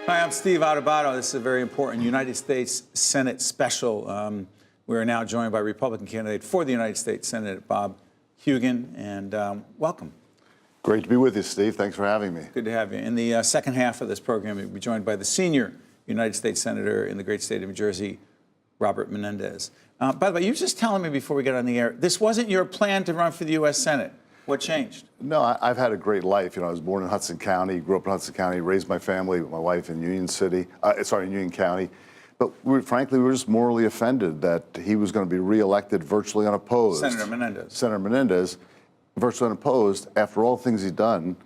Hi, I'm Steve Adubato. This is a very important United States Senate special. We are now joined by Republican candidate for the United States Senate, Bob Hugin, and welcome. Great to be with you, Steve. Thanks for having me. Good to have you. In the second half of this program, we'll be joined by the senior United States Senator in the great state of New Jersey, Robert Menendez. By the way, you were just telling me before we got on the air, this wasn't your plan to run for the U.S. Senate. What changed? No, I've had a great life. You know, I was born in Hudson County, grew up in Hudson County, raised my family with my wife in Union County. But frankly, we were just morally offended that he was going to be reelected virtually unopposed. Senator Menendez. Senator Menendez, virtually unopposed, after all the things he's done,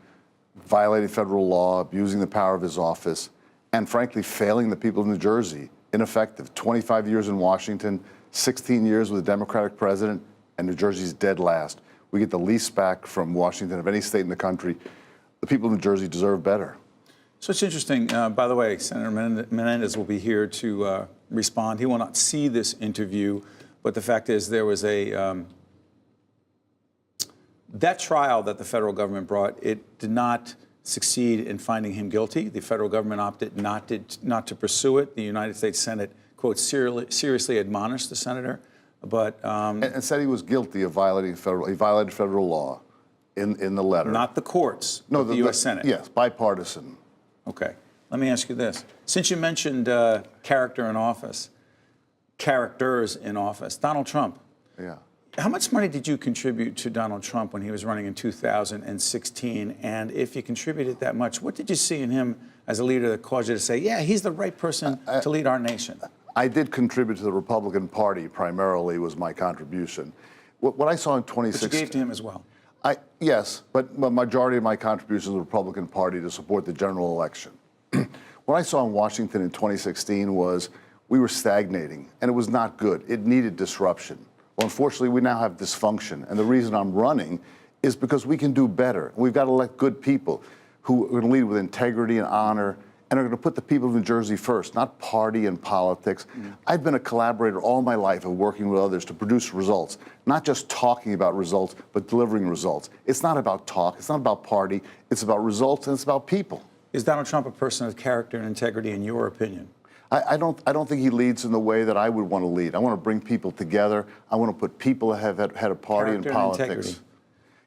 violating federal law, abusing the power of his office, and frankly, failing the people of New Jersey. Ineffective. 25 years in Washington, 16 years with a Democratic president, and New Jersey's dead last. We get the least back from Washington of any state in the country. The people of New Jersey deserve better. So it's interesting. By the way, Senator Menendez will be here to respond. He will not see this interview, but the fact is there was that trial that the federal government brought, it did not succeed in finding him guilty. The federal government opted not to pursue it. The United States Senate, quote, seriously admonished the senator. But and said he was guilty of violated federal law in the letter. Not the courts, no, the U.S. Senate. Yes, bipartisan. Okay. Let me ask you this. Since you mentioned characters in office, Donald Trump. Yeah. How much money did you contribute to Donald Trump when he was running in 2016? And if you contributed that much, what did you see in him as a leader that caused you to say, yeah, he's the right person to lead our nation? I did contribute to the Republican Party, primarily, was my contribution. What I saw in 2016... But you gave to him as well. Yes, but the majority of my contribution to the Republican Party to support the general election. What I saw in Washington in 2016 was we were stagnating, and it was not good. It needed disruption. Well, unfortunately, we now have dysfunction, and the reason I'm running is because we can do better. We've got to elect good people who are going to lead with integrity and honor, and are going to put the people of New Jersey first, not party and politics. I've been a collaborator all my life of working with others to produce results, not just talking about results, but delivering results. It's not about talk, it's not about party, it's about results, and it's about people. Is Donald Trump a person of character and integrity, in your opinion? I don't think he leads in the way that I would want to lead. I want to bring people together. I want to put people ahead of party and politics. Integrity.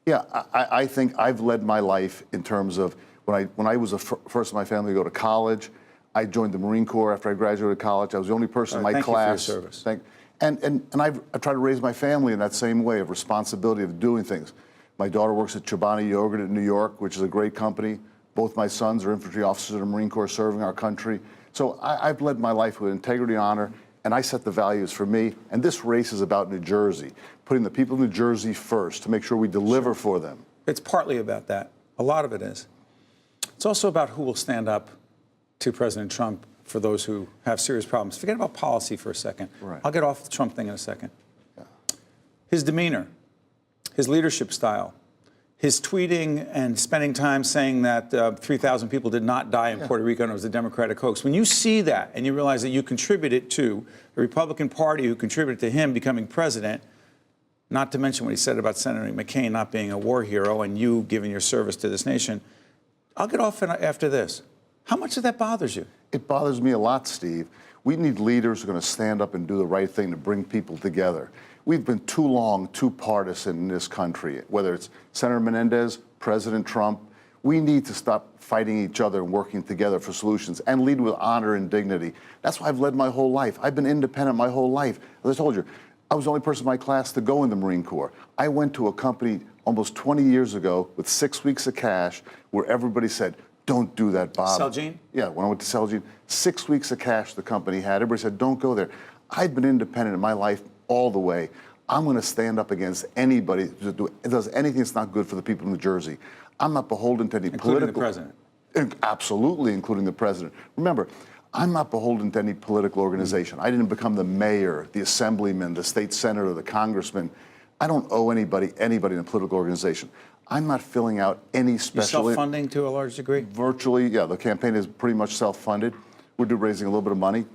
Yeah, I think I've led my life in terms of when I was the first in my family to go to college. I joined the Marine Corps after I graduated college. I was the only person in my class. Thank you for your service. And I try to raise my family in that same way of responsibility of doing things. My daughter works at Chobani Yogurt in New York, which is a great company. Both my sons are infantry officers in the Marine Corps serving our country. So I've led my life with integrity and honor, and I set the values for me. And this race is about New Jersey, putting the people of New Jersey first to make sure we deliver for them. It's partly about that. A lot of it is. It's also about who will stand up to President Trump for those who have serious problems. Forget about policy for a second. Right. I'll get off the Trump thing in a second. Yeah. His demeanor, his leadership style, his tweeting and spending time saying that 3,000 people did not die in Puerto Rico and it was a Democratic hoax. When you see that and you realize that you contributed to the Republican Party who contributed to him becoming president, not to mention what he said about Senator McCain not being a war hero and you giving your service to this nation, I'll get off after this. How much of that bothers you? It bothers me a lot, Steve. We need leaders who are going to stand up and do the right thing to bring people together. We've been too long, too partisan in this country, whether it's Senator Menendez, President Trump. We need to stop fighting each other and working together for solutions and lead with honor and dignity. That's why I've led my whole life. I've been independent my whole life. As I told you, I was the only person in my class to go in the Marine Corps. I went to a company almost 20 years ago with 6 weeks of cash where everybody said, don't do that, Bob. Celgene? Yeah, when I went to Celgene, 6 weeks of cash the company had. Everybody said, don't go there. I've been independent in my life all the way. I'm going to stand up against anybody that does anything that's not good for the people of New Jersey. I'm not beholden to any including the president. Absolutely, including the president. Remember, I'm not beholden to any political organization. I didn't become the mayor, the assemblyman, the state senator, the congressman. I don't owe anybody in a political organization. I'm not filling out any special... You're self-funding to a large degree? Virtually, yeah. The campaign is pretty much self-funded. We're raising a little bit of money.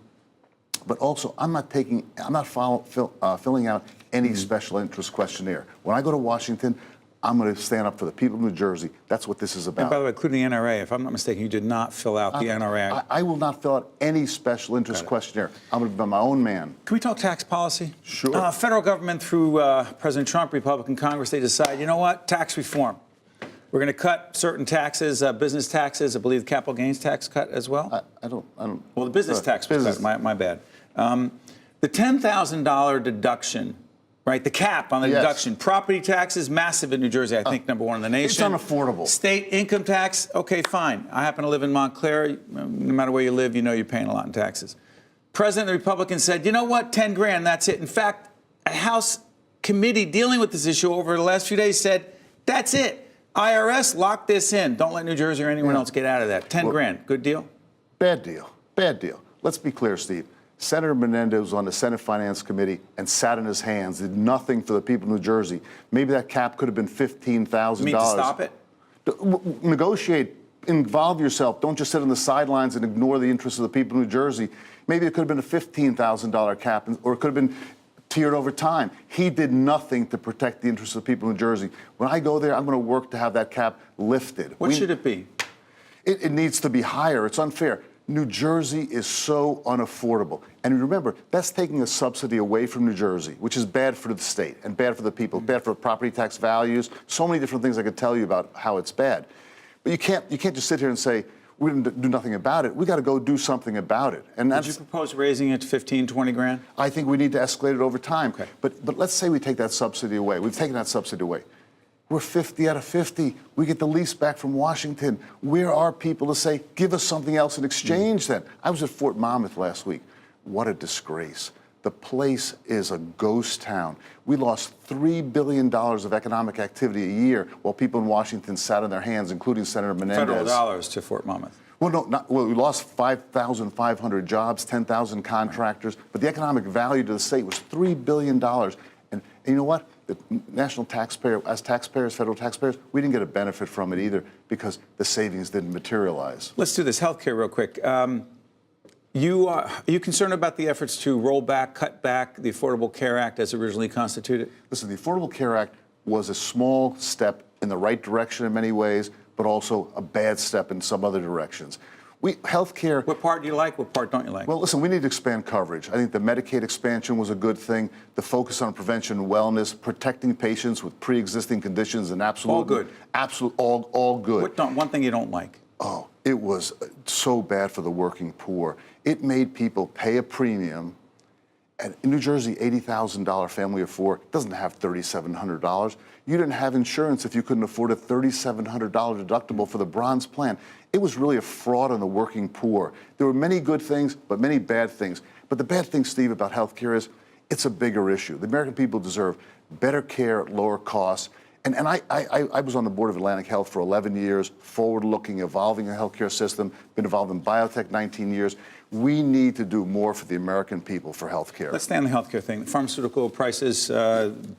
But also, I'm not filling out any special interest questionnaire. When I go to Washington, I'm going to stand up for the people of New Jersey. That's what this is about. And by the way, including the NRA, if I'm not mistaken, you did not fill out the NRA. I will not fill out any special interest questionnaire. I'm going to be my own man. Can we talk tax policy? Sure. Federal government through President Trump, Republican Congress, they decide, you know what, tax reform. We're going to cut certain taxes, business taxes. I believe the capital gains tax cut as well. I don't. Well, the business tax was cut. My bad. The $10,000 deduction, right? The cap on the deduction. Property taxes, massive in New Jersey. I think #1 in the nation. It's unaffordable. State income tax. Okay, fine. I happen to live in Montclair. No matter where you live, you know you're paying a lot in taxes. President, the Republican said, you know what? 10 grand. That's it. In fact, a House committee dealing with this issue over the last few days said, that's it. IRS, lock this in. Don't let New Jersey or anyone else get out of that. 10 grand. Good deal? Bad deal. Bad deal. Let's be clear, Steve. Senator Menendez was on the Senate Finance Committee and sat in his hands, did nothing for the people of New Jersey. Maybe that cap could have been $15,000. You mean to stop it? Negotiate. Involve yourself. Don't just sit on the sidelines and ignore the interests of the people of New Jersey. Maybe it could have been a $15,000 cap, or it could have been tiered over time. He did nothing to protect the interests of the people of New Jersey. When I go there, I'm going to work to have that cap lifted. What should it be? It needs to be higher. It's unfair. New Jersey is so unaffordable. And remember, that's taking a subsidy away from New Jersey, which is bad for the state and bad for the people, bad for property tax values, so many different things I could tell you about how it's bad. But you can't just sit here and say, we didn't do nothing about it. We got to go do something about it. And Would you propose raising it to 15, 20 grand? I think we need to escalate it over time. Okay. But let's say we take that subsidy away. We've taken that subsidy away. We're 50 out of 50. We get the lease back from Washington. Where are people to say, give us something else in exchange then? I was at Fort Monmouth last week. What a disgrace. The place is a ghost town. We lost $3 billion of economic activity a year while people in Washington sat on their hands, including Senator Menendez. Federal dollars to Fort Monmouth. Well, no, we lost 5,500 jobs, 10,000 contractors, but the economic value to the state was $3 billion. And you know what? The national taxpayer, as taxpayers, federal taxpayers, we didn't get a benefit from it either because the savings didn't materialize. Let's do this healthcare real quick. Are you concerned about the efforts to roll back, cut back the Affordable Care Act as originally constituted? Listen, the Affordable Care Act was a small step in the right direction in many ways, but also a bad step in some other directions. Healthcare. What part do you like? What part don't you like? Well, listen, we need to expand coverage. I think the Medicaid expansion was a good thing. The focus on prevention and wellness, protecting patients with pre-existing conditions, and absolutely all good. All good. One thing you don't like? Oh, it was so bad for the working poor. It made people pay a premium. And in New Jersey, $80,000 family of four doesn't have $3,700. You didn't have insurance if you couldn't afford a $3,700 deductible for the bronze plan. It was really a fraud on the working poor. There were many good things, but many bad things. But the bad thing, Steve, about health care is it's a bigger issue. The American people deserve better care at lower costs. And I was on the board of Atlantic Health for 11 years, forward-looking, evolving a healthcare system, been involved in biotech 19 years. We need to do more for the American people for healthcare. Let's stay on the healthcare thing. Pharmaceutical prices,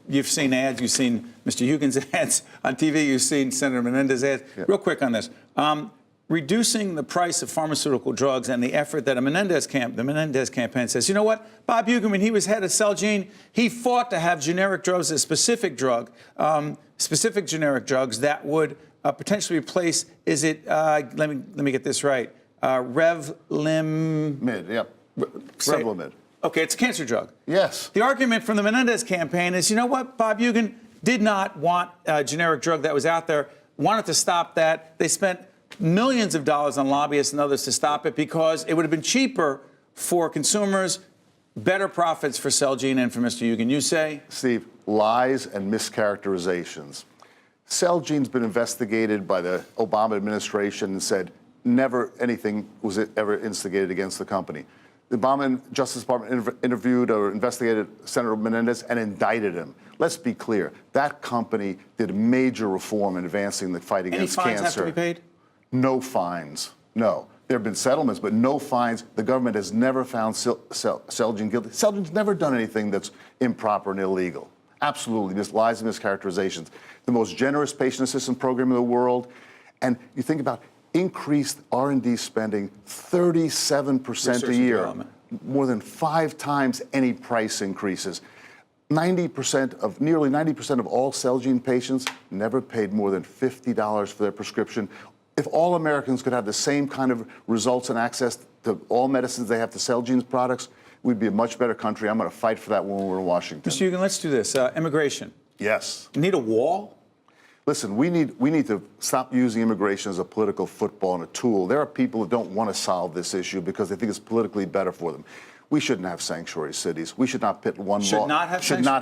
you've seen ads, you've seen Mr. Hugin's ads on TV, you've seen Senator Menendez's ads. Yeah. Real quick on this. Reducing the price of pharmaceutical drugs and the effort that the Menendez campaign says, you know what? Bob Hugin, when he was head of Celgene, he fought to have generic drugs, a specific drug, specific generic drugs that would potentially replace, let me get this right, Revlimid, yep. Revlimid. Okay, it's a cancer drug. Yes. The argument from the Menendez campaign is, you know what? Bob Hugin did not want a generic drug that was out there, wanted to stop that. They spent millions of dollars on lobbyists and others to stop it because it would have been cheaper for consumers, better profits for Celgene and for Mr. Hugin. You say? Steve, lies and mischaracterizations. Celgene's been investigated by the Obama administration and said never anything was ever instigated against the company. The Obama Justice Department interviewed or investigated Senator Menendez and indicted him. Let's be clear. That company did major reform in advancing the fight against cancer. Any fines have to be paid? No fines. No. There have been settlements, but no fines. The government has never found Celgene guilty. Celgene's never done anything that's improper and illegal. Absolutely. Just lies and mischaracterizations. The most generous patient assistance program in the world. And you think about increased R&D spending 37% a year, more than 5 times any price increases. nearly 90% of all Celgene patients never paid more than $50 for their prescription. If all Americans could have the same kind of results and access to all medicines they have to Celgene's products, we'd be a much better country. I'm going to fight for that when we're in Washington. Mr. Hugin, let's do this. Immigration. Yes. You need a wall? Listen, we need to stop using immigration as a political football and a tool. There are people who don't want to solve this issue because they think it's politically better for them. We shouldn't have sanctuary cities. We should not pit one Should not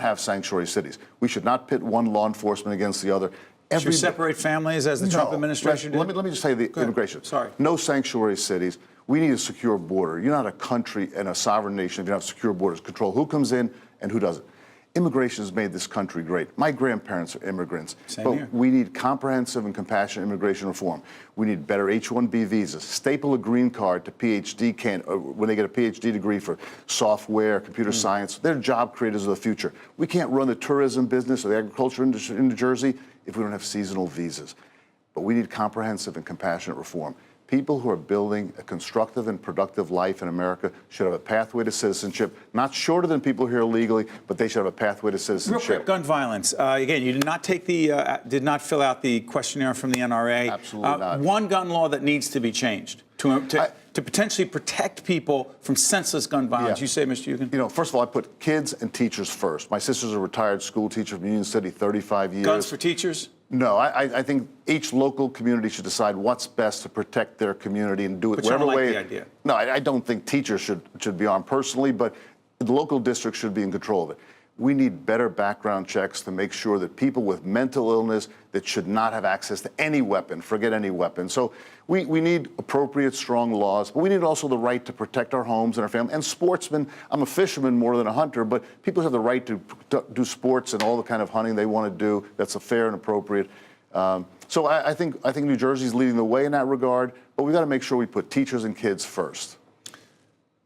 have sanctuary cities. We should not pit one law enforcement against the other. Should we separate families as the Trump administration did? Let me just say the immigration. Sorry. No sanctuary cities. We need a secure border. You're not a country and a sovereign nation if you don't have secure borders. Control who comes in and who doesn't. Immigration has made this country great. My grandparents are immigrants. Same but here. we need comprehensive and compassionate immigration reform. We need better H-1B visas. Staple a green card to PhD when they get a PhD degree for software, computer science. They're job creators of the future. We can't run the tourism business or the agriculture industry in New Jersey if we don't have seasonal visas. But we need comprehensive and compassionate reform. People who are building a constructive and productive life in America should have a pathway to citizenship, not shorter than people here illegally, but they should have a pathway to citizenship. Real quick, gun violence. Again, you did not take did not fill out the questionnaire from the NRA. Absolutely not. One gun law that needs to be changed to potentially protect people from senseless gun violence. Yeah. You say, Mr. Hugin? You know, first of all, I put kids and teachers first. My sister's a retired school teacher from Union City, 35 years. Guns for teachers? No, I think each local community should decide what's best to protect their community and do it But you don't whatever like way. the idea. No, I don't think teachers should be armed personally, but the local district should be in control of it. We need better background checks to make sure that people with mental illness that should not have access to any weapon, forget any weapon. So we need appropriate, strong laws, but we need also the right to protect our homes and our family. And sportsmen, I'm a fisherman more than a hunter, but people have the right to do sports and all the kind of hunting they want to do that's fair and appropriate. So I think New Jersey's leading the way in that regard, but we've got to make sure we put teachers and kids first.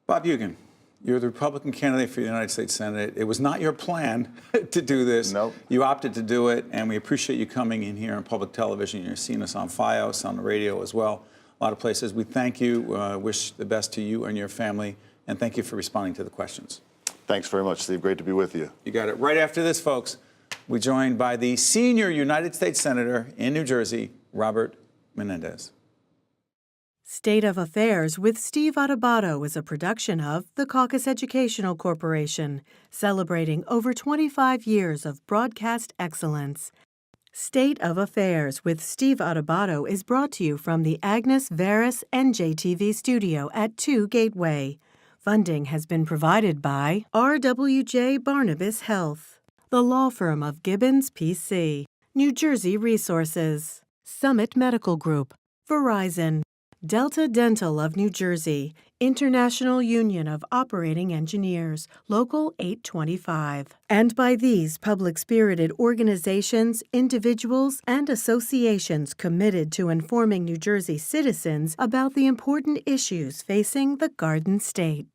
Bob Hugin, you're the Republican candidate for the United States Senate. It was not your plan to do this. Nope. You opted to do it, and we appreciate you coming in here on public television. You're seeing us on FiOS, on the radio as well, a lot of places. We thank you, wish the best to you and your family, and thank you for responding to the questions. Thanks very much, Steve. Great to be with you. You got it. Right after this, folks, we're joined by the senior United States Senator in New Jersey, Robert Menendez. State of Affairs with Steve Adubato is a production of the Caucus Educational Corporation, celebrating over 25 years of broadcast excellence. State of Affairs with Steve Adubato is brought to you from the Agnes Veris NJTV studio at 2 Gateway. Funding has been provided by RWJ Barnabas Health, the law firm of Gibbons PC, New Jersey Resources, Summit Medical Group, Verizon, Delta Dental of New Jersey, International Union of Operating Engineers, Local 825. And by these public-spirited organizations, individuals, and associations committed to informing New Jersey citizens about the important issues facing the Garden State.